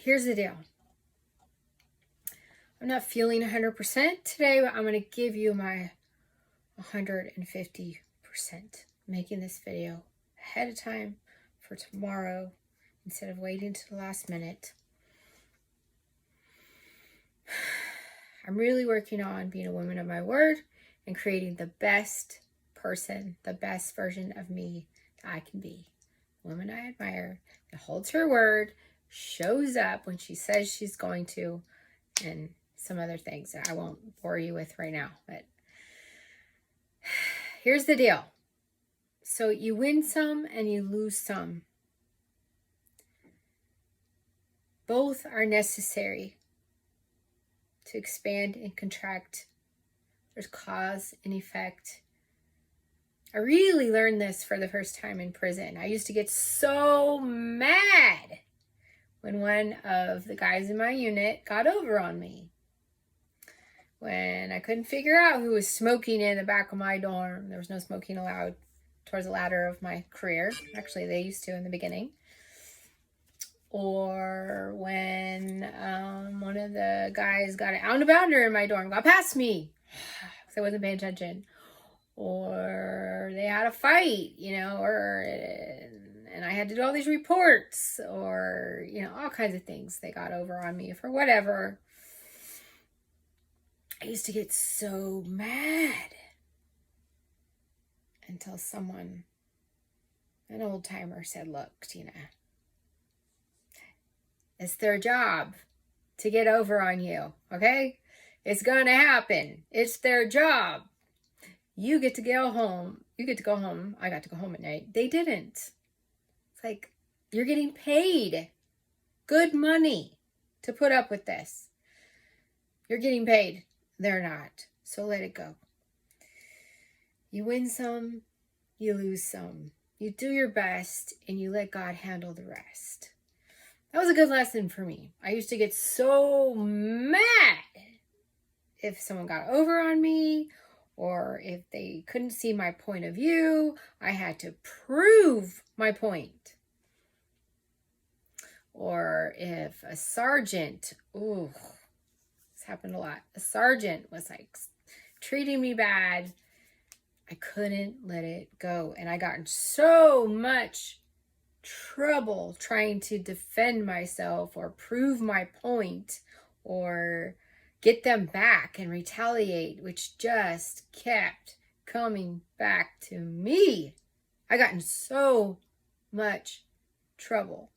here's the deal. I'm not feeling 100% today, but I'm going to give you my 150%. Making this video ahead of time for tomorrow instead of waiting to the last minute. I'm really working on being a woman of my word and creating the best person, the best version of me that I can be. A woman I admire, that holds her word, shows up when she says she's going to, and some other things that I won't bore you with right now. But here's the deal. So you win some and you lose some. Both are necessary to expand and contract. There's cause and effect. I really learned this for the first time in prison. I used to get so mad when one of the guys in my unit got over on me. When I couldn't figure out who was smoking in the back of my dorm. There was no smoking allowed towards the ladder of my career. Actually, they used to in the beginning. Or when one of the guys got an out-of-bounder in my dorm, got past me because I wasn't paying attention. Or they had a fight, and I had to do all these reports, or, all kinds of things. They got over on me for whatever. I used to get so mad until someone, an old timer, said, look, Tina, it's their job to get over on you, okay? It's going to happen. It's their job. You get to go home. You get to go home. I got to go home at night. They didn't. It's like, you're getting paid good money to put up with this. You're getting paid. They're not. So let it go. You win some, you lose some. You do your best and you let God handle the rest. That was a good lesson for me. I used to get so mad if someone got over on me or if they couldn't see my point of view. I had to prove my point. Or if a sergeant, this happened a lot. A sergeant was like treating me bad. I couldn't let it go. And I got in so much trouble trying to defend myself or prove my point or get them back and retaliate, which just kept coming back to me. I got in so much trouble.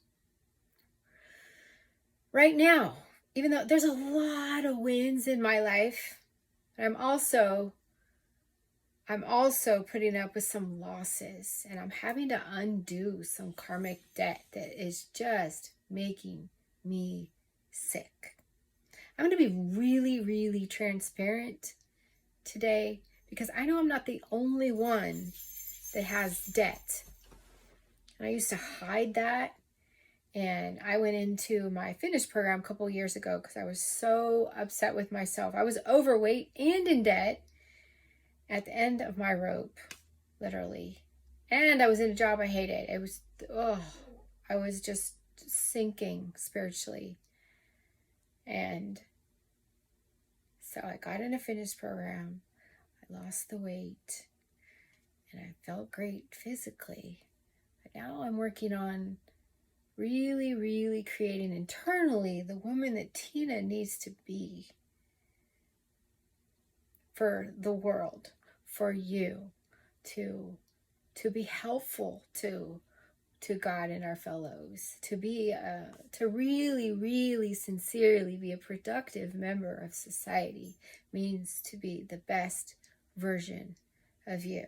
Right now, even though there's a lot of wins in my life, I'm also putting up with some losses, and I'm having to undo some karmic debt that is just making me sick. I'm going to be really, really transparent today because I know I'm not the only one that has debt. And I used to hide that. And I went into my fitness program a couple years ago because I was so upset with myself. I was overweight and in debt at the end of my rope, literally. And I was in a job I hated. I was just sinking spiritually. And so I got in a fitness program. I lost the weight. And I felt great physically. But now I'm working on really, really creating internally the woman that Tina needs to be for the world, for you, to be helpful to God and our fellows, to really, really sincerely be a productive member of society means to be the best version of you.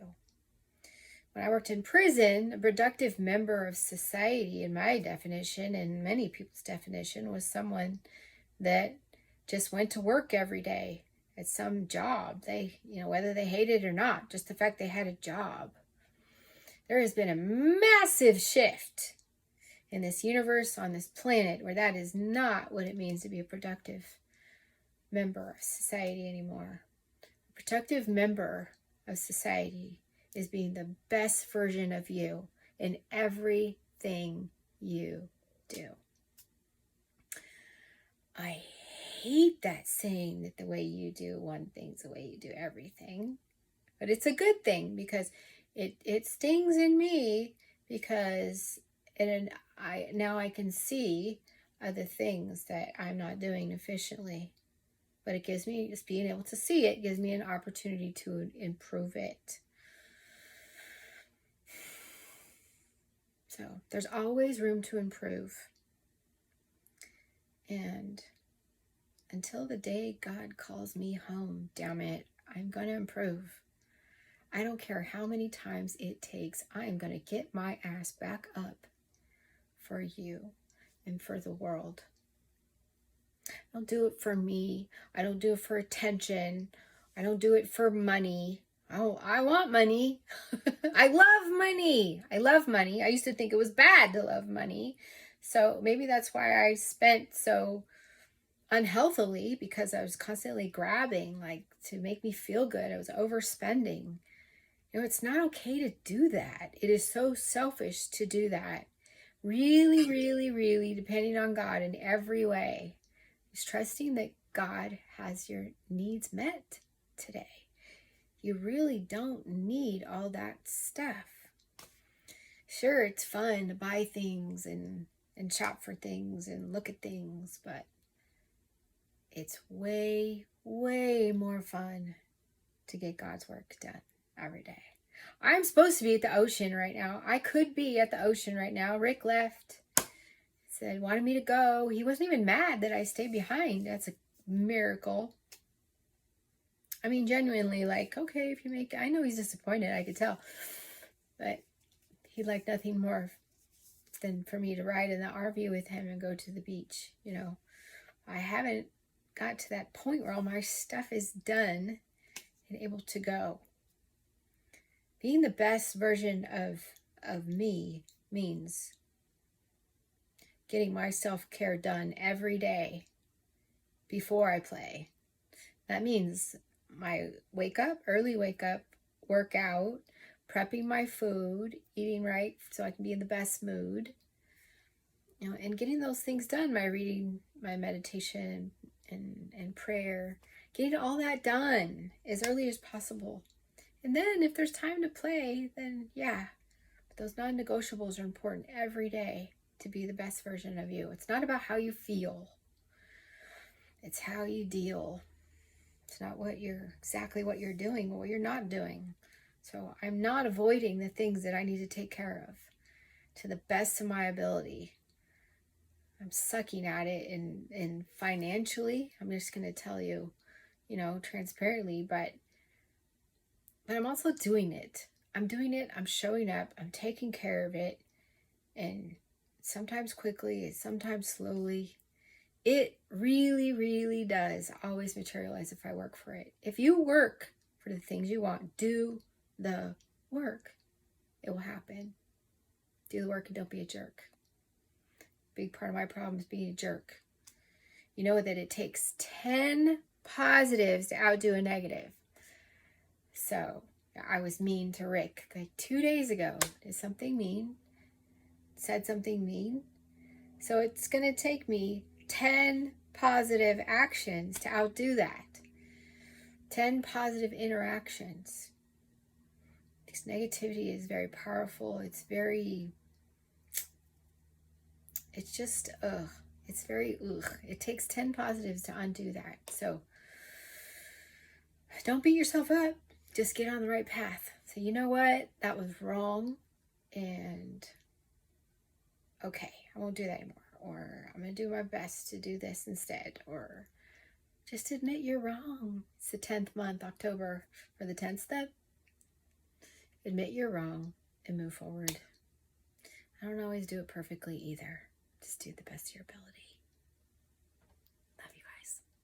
When I worked in prison, a productive member of society, in my definition and many people's definition, was someone that just went to work every day at some job. They, whether they hated it or not, just the fact they had a job. There has been a massive shift in this universe, on this planet, where that is not what it means to be a productive member of society anymore. A productive member of society is being the best version of you in everything you do. hate that saying that the way you do one thing's the way you do everything. But it's a good thing because it stings in me because now I can see other things that I'm not doing efficiently. But it gives me, just being able to see it gives me an opportunity to improve it. So there's always room to improve. And until the day God calls me home, damn it, I'm going to improve. I don't care how many times it takes. I'm going to get my ass back up for you and for the world. I don't do it for me. I don't do it for attention. I don't do it for money. I want money. I love money. I love money. I used to think it was bad to love money. So maybe that's why I spent so unhealthily, because I was constantly grabbing, like, to make me feel good. I was overspending. You know, it's not okay to do that. It is so selfish to do that. Really, really, really depending on God in every way. Is trusting that God has your needs met today. You really don't need all that stuff. Sure, it's fun to buy things and shop for things and look at things, but it's way, way more fun to get God's work done every day. I'm supposed to be at the ocean right now. I could be at the ocean right now. Rick left. Said, wanted me to go. He wasn't even mad that I stayed behind. That's a miracle. I mean, genuinely, like, okay, if you make it. I know he's disappointed, I could tell. But he'd like nothing more than for me to ride in the RV with him and go to the beach. You know, I haven't got to that point where all my stuff is done and able to go. Being the best version of me means getting my self-care done every day before I play. That means my early wake up, workout, prepping my food, eating right so I can be in the best mood, you know, and getting those things done, my reading, my meditation, and prayer, getting all that done as early as possible. And then if there's time to play, then yeah, but those non-negotiables are important every day to be the best version of you. It's not about how you feel. It's how you deal. It's not exactly what you're doing or what you're not doing. So I'm not avoiding the things that I need to take care of to the best of my ability. I'm sucking at it and financially. I'm just going to tell you, you know, transparently, but I'm also doing it. I'm doing it. I'm showing up. I'm taking care of it. And sometimes quickly, sometimes slowly. It really, really does always materialize if I work for it. If you work for the things you want, do the work. It will happen. Do the work and don't be a jerk. Big part of my problem is being a jerk. You know that it takes 10 positives to outdo a negative. So I was mean to Rick like 2 days ago. Did something mean. Said something mean. So it's going to take me 10 positive actions to outdo that. 10 positive interactions. This negativity is very powerful. It's just, It's very, It takes 10 positives to undo that. So don't beat yourself up. Just get on the right path. So you know what? That was wrong. And okay, I won't do that anymore. Or I'm going to do my best to do this instead. Or just admit you're wrong. It's the 10th month, October, for the 10th step. Admit you're wrong and move forward. I don't always do it perfectly either. Just do the best of your ability.